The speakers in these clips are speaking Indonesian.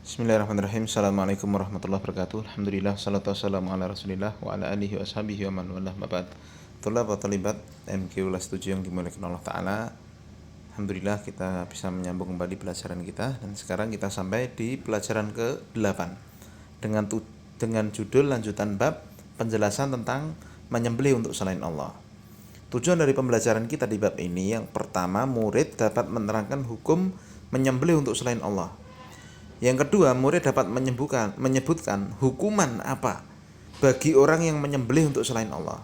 Bismillahirrahmanirrahim. Assalamualaikum warahmatullahi wabarakatuh. Alhamdulillah, salatu wassalamu ala rasulillah wa ala alihi wa ashabihi wa man walah mabad. Tulab wa talibat MQ kelas 7 yang dimuliakan Allah Ta'ala. Alhamdulillah kita bisa menyambung kembali pelajaran kita. Dan sekarang kita sampai di pelajaran ke-8 dengan judul lanjutan bab penjelasan tentang menyembelih untuk selain Allah. Tujuan dari pembelajaran kita di bab ini, yang pertama, murid dapat menerangkan hukum menyembelih untuk selain Allah. Yang kedua, murid dapat menyebutkan hukuman apa bagi orang yang menyembelih untuk selain Allah.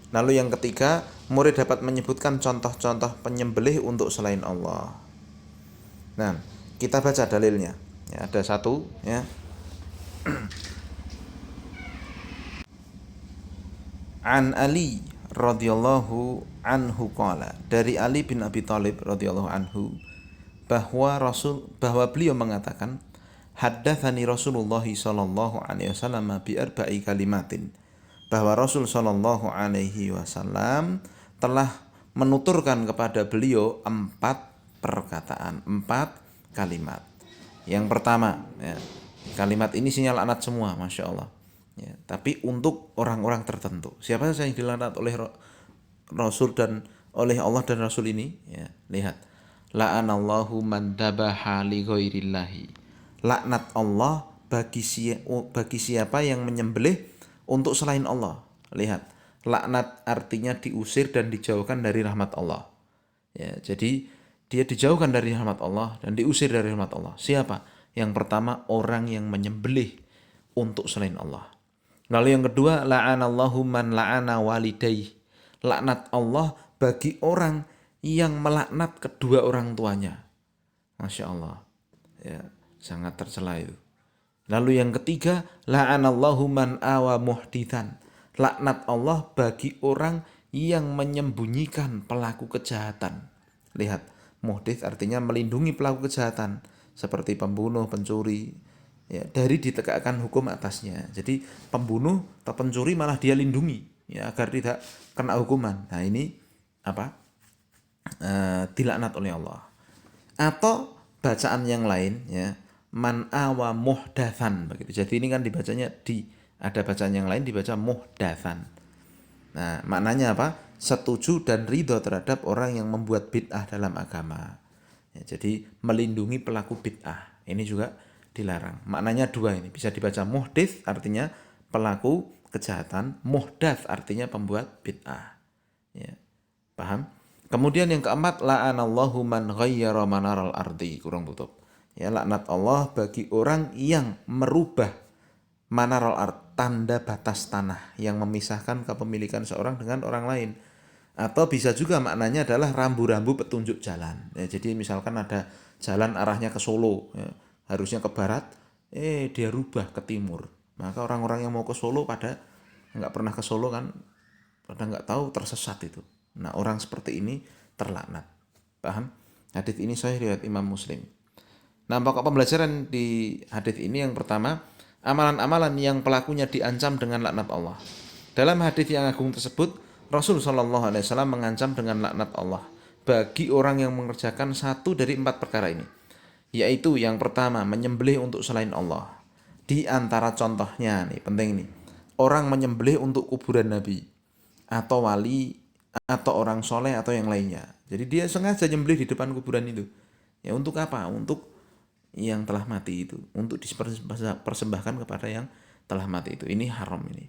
Lalu yang ketiga, murid dapat menyebutkan contoh-contoh penyembelih untuk selain Allah. Nah, kita baca dalilnya. Ya, ada satu, ya. An Ali radhiyallahu anhu qala, dari Ali bin Abi Thalib radhiyallahu anhu, bahwa beliau mengatakan, haddatsani Rasulullah sallallahu alaihi wasallam bi arba'i kalimatin, bahwa Rasul sallallahu alaihi wasallam telah menuturkan kepada beliau 4 kalimat. Yang pertama, ya, kalimat ini sinyal laknat semua, masya Allah. Ya, tapi untuk orang-orang tertentu. Siapa saja yang dilaknat oleh Rasul dan oleh Allah dan Rasul ini? Ya, lihat. La'anallahu man dabaha li ghairillahi. Laknat Allah bagi siapa yang menyembelih untuk selain Allah. Lihat, laknat artinya diusir dan dijauhkan dari rahmat Allah. Ya, jadi dia dijauhkan dari rahmat Allah dan diusir dari rahmat Allah. Siapa? Yang pertama, orang yang menyembelih untuk selain Allah. Lalu yang kedua, la'anallahu man la'ana walidayhi. Laknat Allah bagi orang yang melaknat kedua orang tuanya. Masya Allah, ya, sangat tercela itu. Lalu yang ketiga, la'anallahu man awa muhdithan. Laknat Allah bagi orang yang menyembunyikan pelaku kejahatan. Lihat, muhdith artinya melindungi pelaku kejahatan seperti pembunuh, pencuri, ya, dari ditegakkan hukum atasnya. Jadi pembunuh atau pencuri malah dia lindungi, ya, agar tidak kena hukuman. Nah, ini apa? Dilaknat oleh Allah. Atau bacaan yang lain, ya, man awa muhdatsan begitu. Jadi ini kan dibacanya ada bacaan yang lain dibaca muhdatsan. Nah, maknanya apa? Setuju dan ridho terhadap orang yang membuat bid'ah dalam agama. Ya, jadi melindungi pelaku bid'ah. Ini juga dilarang. Maknanya dua ini. Bisa dibaca muhdits artinya pelaku kejahatan, muhdats artinya pembuat bid'ah. Ya. Paham? Kemudian yang keempat, la'anallahu man ghayyara manaral ardi, kurang tutup. Ya, laknat Allah bagi orang yang merubah manaral ard, tanda batas tanah yang memisahkan kepemilikan seorang dengan orang lain. Atau bisa juga maknanya adalah rambu-rambu petunjuk jalan. Ya, jadi misalkan ada jalan arahnya ke Solo, ya, harusnya ke barat, dia rubah ke timur. Maka orang-orang yang mau ke Solo pada nggak pernah ke Solo kan, pada nggak tahu, tersesat itu. Nah, orang seperti ini terlaknat. Paham? Hadis ini sahih riwayat Imam Muslim. Nah, pokok pembelajaran di hadis ini yang pertama, amalan-amalan yang pelakunya diancam dengan laknat Allah. Dalam hadis yang agung tersebut, Rasul Shallallahu Alaihi Wasallam mengancam dengan laknat Allah bagi orang yang mengerjakan satu dari 4 perkara ini, yaitu yang pertama, menyembelih untuk selain Allah. Di antara contohnya nih, penting nih, orang menyembelih untuk kuburan Nabi atau wali atau orang soleh atau yang lainnya. Jadi dia sengaja nyembelih di depan kuburan itu. Ya, untuk apa? Untuk yang telah mati itu, untuk dipersembahkan kepada yang telah mati itu. Ini haram ini.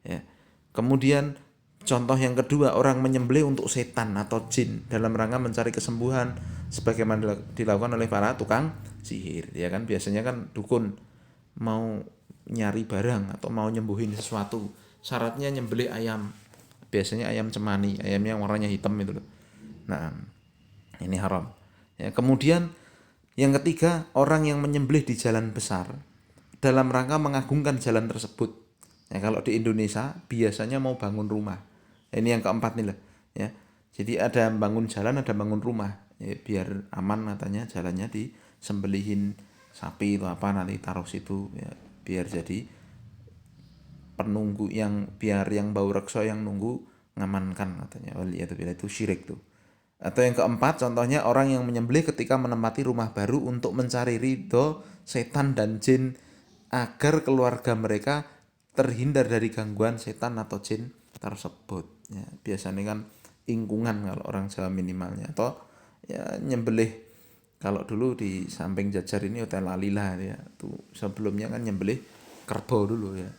Ya. Kemudian contoh yang kedua, orang menyembelih untuk setan atau jin dalam rangka mencari kesembuhan, sebagaimana dilakukan oleh para tukang sihir. Ya kan, biasanya kan dukun mau nyari barang atau mau nyembuhin sesuatu, syaratnya nyembelih ayam. Biasanya ayam cemani, ayam yang warnanya hitam itu loh. Nah, ini haram. Ya, kemudian yang ketiga, orang yang menyembelih di jalan besar dalam rangka mengagungkan jalan tersebut. Ya, kalau di Indonesia biasanya mau bangun rumah. Ini yang keempat nih loh. Ya, jadi ada bangun jalan, ada bangun rumah. Ya, biar aman katanya jalannya disembelihin sapi atau apa, nanti taruh situ. Ya, biar jadi penunggu, yang biar yang bau rekso yang nunggu ngamankan katanya. Waliyadzubillah, itu syirik tuh. Atau yang keempat, contohnya orang yang menyembelih ketika menempati rumah baru untuk mencari ridho setan dan jin agar keluarga mereka terhindar dari gangguan setan atau jin tersebut. Ya, biasanya kan ingkungan kalau orang Jawa minimalnya, atau ya nyembelih. Kalau dulu di samping Jajar ini Hotel Alila ya, tuh sebelumnya kan nyembelih kerbau dulu ya,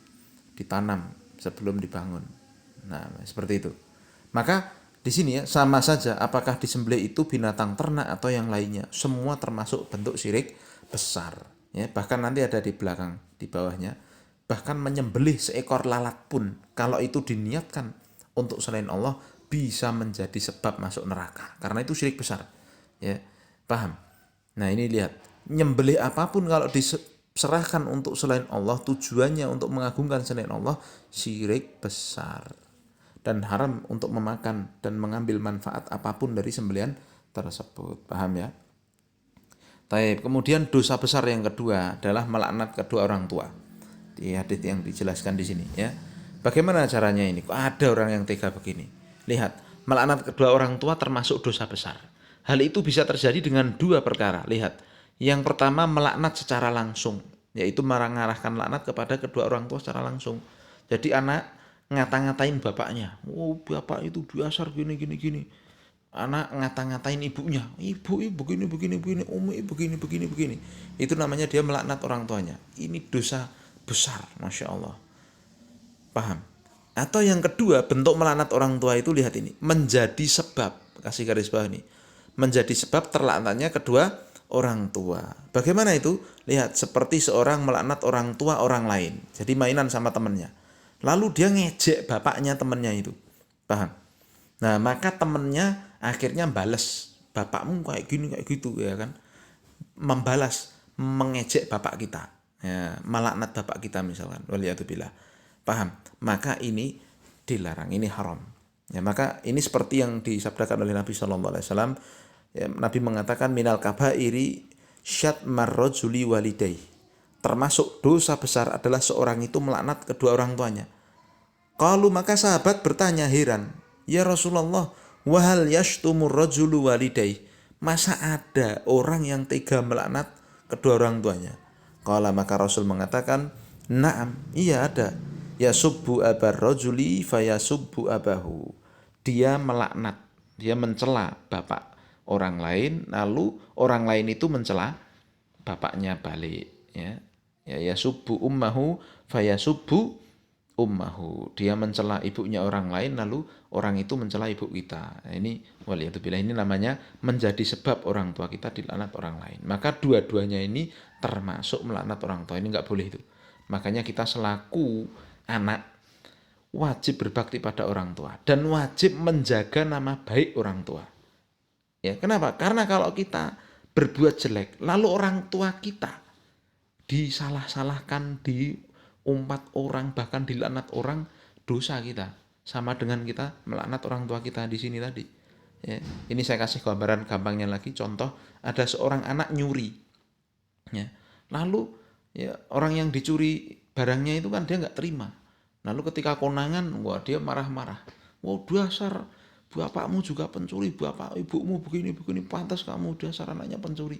ditanam sebelum dibangun. Nah, seperti itu. Maka di sini ya sama saja apakah disembelih itu binatang ternak atau yang lainnya, semua termasuk bentuk syirik besar. Ya, bahkan nanti ada di belakang di bawahnya, bahkan menyembelih seekor lalat pun kalau itu diniatkan untuk selain Allah bisa menjadi sebab masuk neraka karena itu syirik besar. Ya, paham? Nah, ini lihat, nyembelih apapun kalau diserahkan untuk selain Allah, tujuannya untuk mengagungkan selain Allah, syirik besar. Dan haram untuk memakan dan mengambil manfaat apapun dari sembelihan tersebut. Paham ya? Taib. Kemudian dosa besar yang kedua adalah melaknat kedua orang tua. Di hadis yang dijelaskan di sini ya. Bagaimana caranya ini? Kok ada orang yang tega begini? Lihat, melaknat kedua orang tua termasuk dosa besar. Hal itu bisa terjadi dengan dua perkara. Lihat, yang pertama melaknat secara langsung, yaitu mengarahkan laknat kepada kedua orang tua secara langsung. Jadi anak ngata-ngatain bapaknya, oh bapak itu dasar gini gini gini. Anak ngata-ngatain ibunya, ibu begini begini begini, umi begini begini begini. Itu namanya dia melaknat orang tuanya. Ini dosa besar, masya Allah. Paham? Atau yang kedua, bentuk melaknat orang tua itu lihat ini, menjadi sebab, kasih garis bawah ini, menjadi sebab terlaknatnya kedua orang tua. Bagaimana itu? Lihat, seperti seorang melaknat orang tua orang lain. Jadi mainan sama temannya. Lalu dia ngejek bapaknya temannya itu. Paham? Nah, maka temannya akhirnya balas, bapakmu kayak gini kayak gitu ya kan. Membalas, mengejek bapak kita. Ya, melaknat bapak kita misalkan. Waliyatubillah. Paham? Maka ini dilarang, ini haram. Ya, maka ini seperti yang disabdakan oleh Nabi Shallallahu Alaihi Wasallam. Ya, Nabi mengatakan minal kabairi syatmar rajuli walidai. Termasuk dosa besar adalah seorang itu melaknat kedua orang tuanya. Kalau maka sahabat bertanya heran, ya Rasulullah, wahal yashtumur rajulu walidai. Masa ada orang yang tega melaknat kedua orang tuanya? Kalau maka Rasul mengatakan, naam, iya ada. Ya subbu abar rajuli fayasubbu abahu. Dia melaknat, dia mencela bapak orang lain, lalu orang lain itu mencela bapaknya balik. Ya subbu ummahu fayasubbu ummahu. Dia mencela ibunya orang lain, lalu orang itu mencela ibu kita. Nah, ini waliyatubillah, ini namanya menjadi sebab orang tua kita dilaknat orang lain. Maka dua-duanya ini termasuk melaknat orang tua. Ini nggak boleh itu. Makanya kita selaku anak wajib berbakti pada orang tua dan wajib menjaga nama baik orang tua. Ya, kenapa? Karena kalau kita berbuat jelek, lalu orang tua kita disalah-salahkan, diumpat orang, bahkan dilaknat orang, dosa kita sama dengan kita melaknat orang tua kita di sini tadi. Ya, ini saya kasih gambaran gampangnya lagi. Contoh, ada seorang anak nyuri. Ya, lalu ya orang yang dicuri barangnya itu kan dia nggak terima. Lalu ketika konangan, wah dia marah-marah. Wah dasar bapakmu juga pencuri, bapak ibumu begini-begini, pantas kamu dasar anaknya pencuri.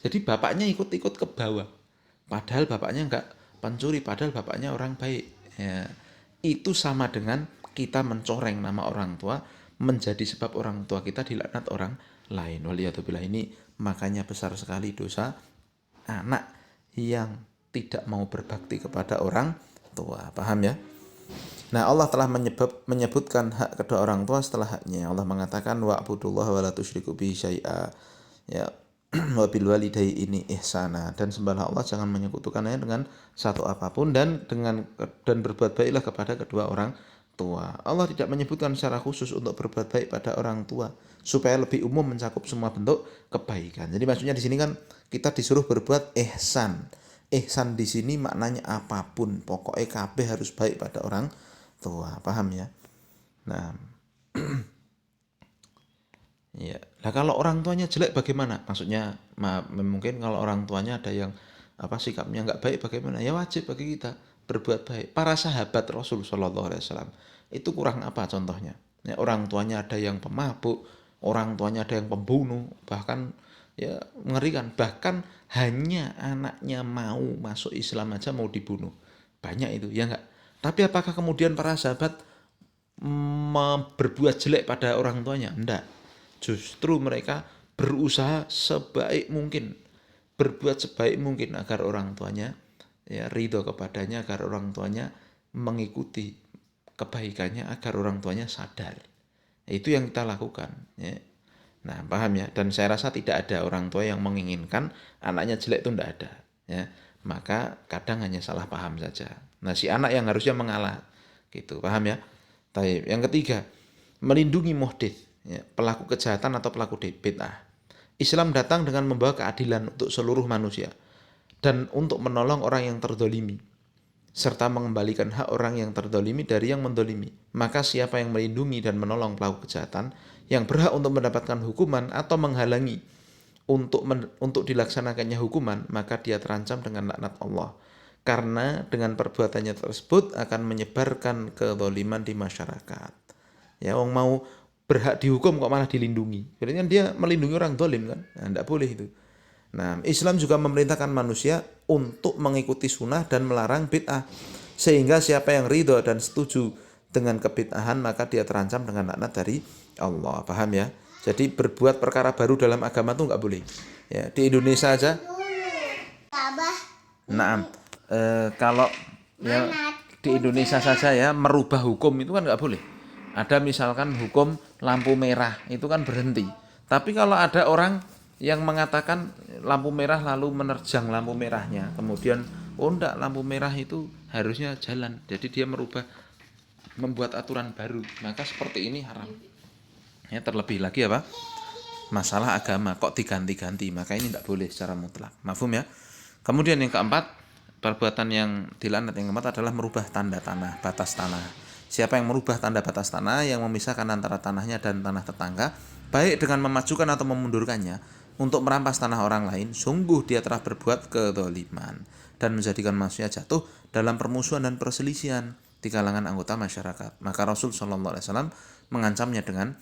Jadi bapaknya ikut-ikut ke bawah. Padahal bapaknya nggak pencuri, padahal bapaknya orang baik. Ya, itu sama dengan kita mencoreng nama orang tua, menjadi sebab orang tua kita dilaknat orang lain. Waliyatubillah, ini makanya besar sekali dosa anak yang tidak mau berbakti kepada orang tua. Paham ya? Nah, Allah telah menyebutkan hak kedua orang tua setelah haknya. Allah mengatakan wa'budullaha wa la tusyriku bihi syai'a. Ya, wa bil walidayni ini ihsana, dan sembahlah Allah jangan menyekutukannya dengan satu apapun, dan berbuat baiklah kepada kedua orang tua. Allah tidak menyebutkan secara khusus untuk berbuat baik pada orang tua supaya lebih umum mencakup semua bentuk kebaikan. Jadi maksudnya di sini kan kita disuruh berbuat ihsan. Ihsan di sini maknanya apapun, pokoknya kabeh harus baik pada orang tua. Paham ya? Nah, ya. Nah, kalau orang tuanya jelek bagaimana? Maksudnya mungkin kalau orang tuanya ada yang sikapnya nggak baik bagaimana? Ya wajib bagi kita berbuat baik. Para sahabat Rasul Shallallahu Alaihi Wasallam itu kurang apa contohnya? Ya, orang tuanya ada yang pemabuk, orang tuanya ada yang pembunuh, bahkan Ya mengerikan. Bahkan hanya anaknya mau masuk Islam aja mau dibunuh. Banyak itu, ya enggak? Tapi apakah kemudian para sahabat berbuat jelek pada orang tuanya? Enggak. Justru mereka berusaha sebaik mungkin, berbuat sebaik mungkin agar orang tuanya ya ridho kepadanya, agar orang tuanya mengikuti kebaikannya, agar orang tuanya sadar. Itu yang kita lakukan. Ya. Nah, paham ya? Dan saya rasa tidak ada orang tua yang menginginkan anaknya jelek itu tidak ada. Ya. Maka kadang hanya salah paham saja. Nah, si anak yang harusnya mengalah. Gitu, paham ya? Taib. Yang ketiga, melindungi muhdits, ya, pelaku kejahatan atau pelaku bid'ah. Islam datang dengan membawa keadilan untuk seluruh manusia dan untuk menolong orang yang terdolimi serta mengembalikan hak orang yang terdolimi dari yang mendolimi. Maka siapa yang melindungi dan menolong pelaku kejahatan yang berhak untuk mendapatkan hukuman atau menghalangi untuk dilaksanakannya hukuman, maka dia terancam dengan laknat Allah. Karena dengan perbuatannya tersebut akan menyebarkan kezaliman di masyarakat. Ya, orang mau berhak dihukum kok malah dilindungi. Berarti kan dia melindungi orang zalim kan? Nah, tidak boleh itu. Nah, Islam juga memerintahkan manusia untuk mengikuti sunnah dan melarang bid'ah. Sehingga siapa yang ridho dan setuju dengan kebid'ahan maka dia terancam dengan laknat dari Allah. Paham ya? Jadi berbuat perkara baru dalam agama itu nggak boleh. Ya, di Indonesia aja. Nah, kalau ya di Indonesia saja ya merubah hukum itu kan nggak boleh. Ada misalkan hukum lampu merah itu kan berhenti. Tapi kalau ada orang yang mengatakan lampu merah lalu menerjang lampu merahnya, kemudian oh enggak, lampu merah itu harusnya jalan. Jadi dia membuat aturan baru, maka seperti ini haram. Ya, terlebih lagi apa? Masalah agama kok diganti-ganti, maka ini tidak boleh secara mutlak. Mafhum ya? Kemudian yang keempat, perbuatan yang dilaknat yang keempat adalah merubah tanda tanah, batas tanah. Siapa yang merubah tanda batas tanah yang memisahkan antara tanahnya dan tanah tetangga, baik dengan memajukan atau memundurkannya untuk merampas tanah orang lain, sungguh dia telah berbuat kezaliman dan menjadikan manusia jatuh dalam permusuhan dan perselisihan di kalangan anggota masyarakat. Maka Rasul Shallallahu Alaihi Wasallam mengancamnya dengan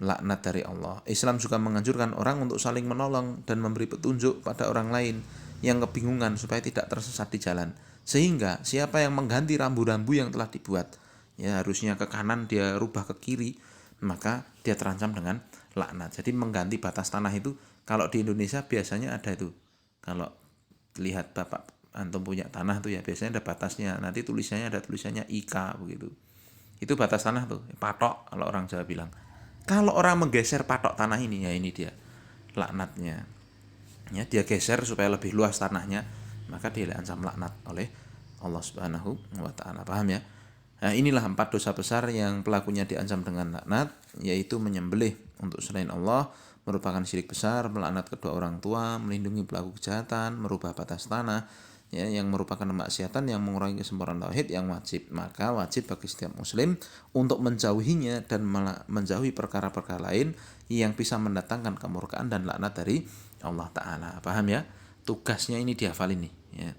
laknat dari Allah. Islam juga menganjurkan orang untuk saling menolong dan memberi petunjuk pada orang lain yang kebingungan supaya tidak tersesat di jalan. Sehingga siapa yang mengganti rambu-rambu yang telah dibuat, ya harusnya ke kanan dia rubah ke kiri, maka dia terancam dengan laknat. Jadi mengganti batas tanah itu kalau di Indonesia biasanya ada itu. Kalau lihat Bapak antum punya tanah tuh ya biasanya ada batasnya. Nanti tulisannya ada tulisannya IK begitu. Itu batas tanah tuh, patok kalau orang Jawa bilang. Kalau orang menggeser patok tanah ini, ya ini dia laknatnya. Ya, dia geser supaya lebih luas tanahnya, maka dia diancam laknat oleh Allah Subhanahu wa taala. Paham ya? Nah, inilah 4 dosa besar yang pelakunya diancam dengan laknat, yaitu menyembelih untuk selain Allah, merupakan syirik besar, melaknat kedua orang tua, melindungi pelaku kejahatan, merubah batas tanah, ya, yang merupakan kemaksiatan yang mengurangi kesempurnaan tauhid yang wajib. Maka wajib bagi setiap muslim untuk menjauhinya dan menjauhi perkara-perkara lain yang bisa mendatangkan kemurkaan dan laknat dari Allah Ta'ala. Paham ya? Tugasnya ini dihafal ini ya.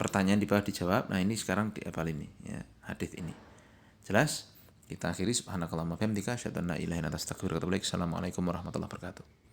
Pertanyaan di bawah dijawab. Nah ini sekarang dihafal ini ya, hadis ini. Jelas? Kita akhiri subhanakallahumma wa bihamdika asyhadu an la ilaha illa anta astaghfiruka wa atubu ilaik. Assalamualaikum warahmatullahi wabarakatuh.